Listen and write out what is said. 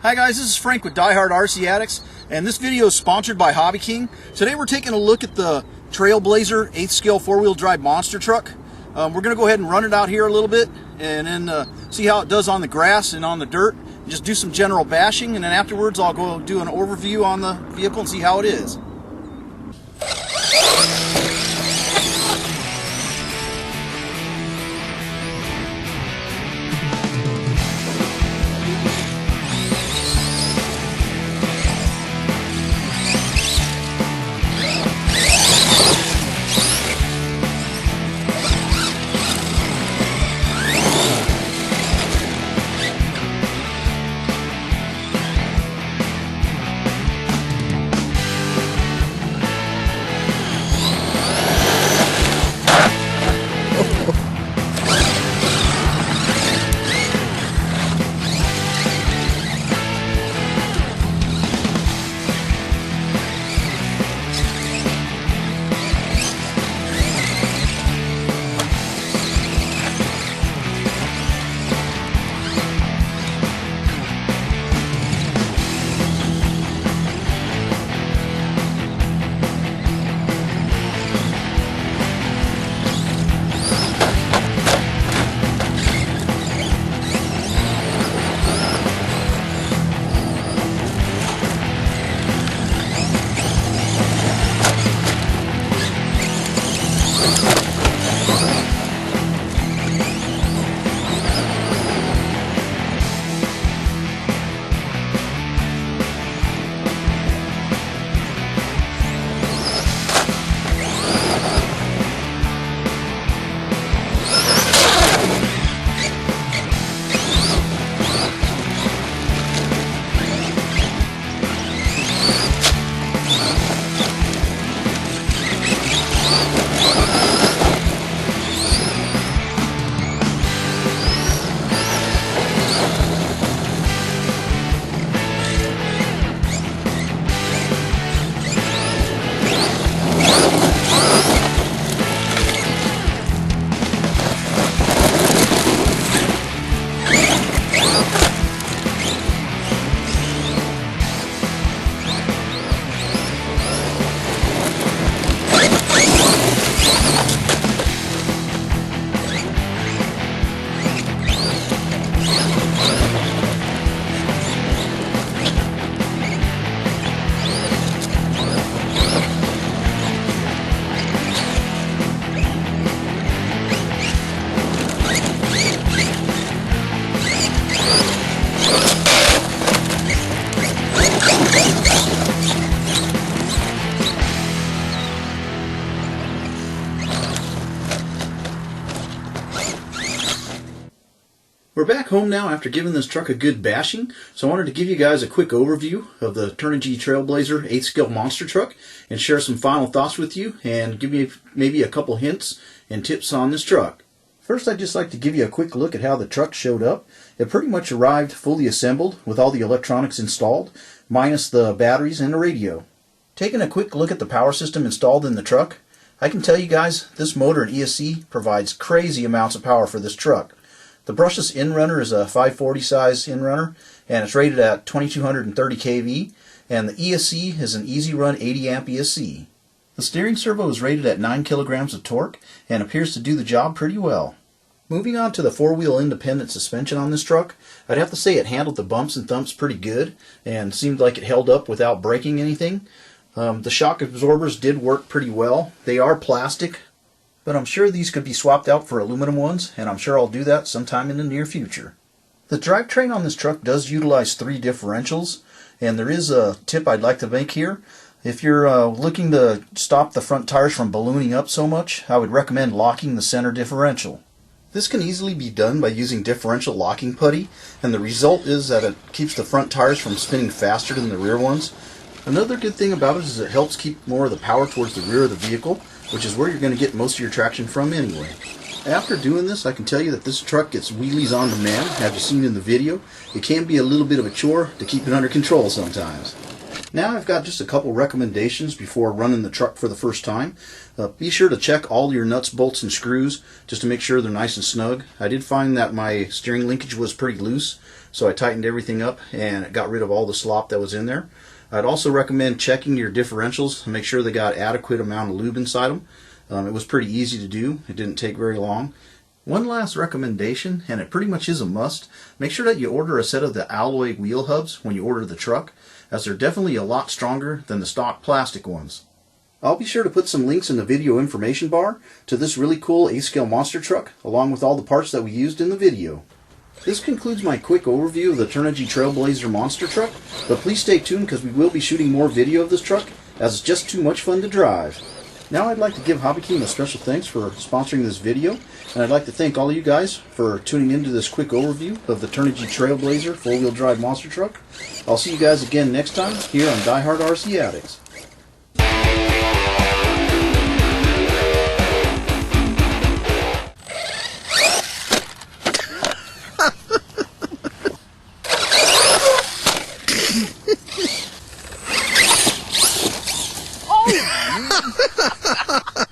Hi guys, this is Frank with DiehardRC Addicts, and this video is sponsored by Hobby King. Today we're taking a look at the Trailblazer 8th scale 4-wheel drive monster truck. We're going to go ahead and run it out here a little bit and then see how it does on the grass and on the dirt. Just do some general bashing, and then afterwards I'll go do an overview on the vehicle and see how it is. We're back home now after giving this truck a good bashing, so I wanted to give you guys a quick overview of the Turnigy Trailblazer 8th scale monster truck and share some final thoughts with you and give you maybe a couple hints and tips on this truck. First, I'd just like to give you a quick look at how the truck showed up. It pretty much arrived fully assembled with all the electronics installed, minus the batteries and the radio. Taking a quick look at the power system installed in the truck, I can tell you guys this motor and ESC provides crazy amounts of power for this truck. The brushless in-runner is a 540 size in-runner, and it's rated at 2230 kV, and the ESC is an easy run 80 amp ESC. The steering servo is rated at 9 kilograms of torque and appears to do the job pretty well. Moving on to the four-wheel independent suspension on this truck, I'd have to say it handled the bumps and thumps pretty good and seemed like it held up without breaking anything. The shock absorbers did work pretty well. They are plastic, but I'm sure these could be swapped out for aluminum ones, and I'm sure I'll do that sometime in the near future. The drivetrain on this truck does utilize 3 differentials, and there is a tip I'd like to make here. If you're looking to stop the front tires from ballooning up so much, I would recommend locking the center differential. This can easily be done by using differential locking putty, and the result is that it keeps the front tires from spinning faster than the rear ones. Another good thing about it is it helps keep more of the power towards the rear of the vehicle, which is where you're going to get most of your traction from anyway. After doing this, I can tell you that this truck gets wheelies on demand, as you've seen in the video. It can be a little bit of a chore to keep it under control sometimes. Now I've got just a couple recommendations before running the truck for the first time. Be sure to check all your nuts, bolts, and screws just to make sure they're nice and snug. I did find that my steering linkage was pretty loose, so I tightened everything up and got rid of all the slop that was in there. I'd also recommend checking your differentials and make sure they got adequate amount of lube inside them. It was pretty easy to do. It didn't take very long. One last recommendation, and it pretty much is a must, make sure that you order a set of the alloy wheel hubs when you order the truck, as they're definitely a lot stronger than the stock plastic ones. I'll be sure to put some links in the video information bar to this really cool 8-scale monster truck, along with all the parts that we used in the video. This concludes my quick overview of the Turnigy Trailblazer monster truck, but please stay tuned because we will be shooting more video of this truck, as it's just too much fun to drive. Now I'd like to give Hobby King a special thanks for sponsoring this video, and I'd like to thank all of you guys for tuning into this quick overview of the Turnigy Trailblazer 4-wheel drive monster truck. I'll see you guys again next time here on Die Hard RC Addicts. Oh!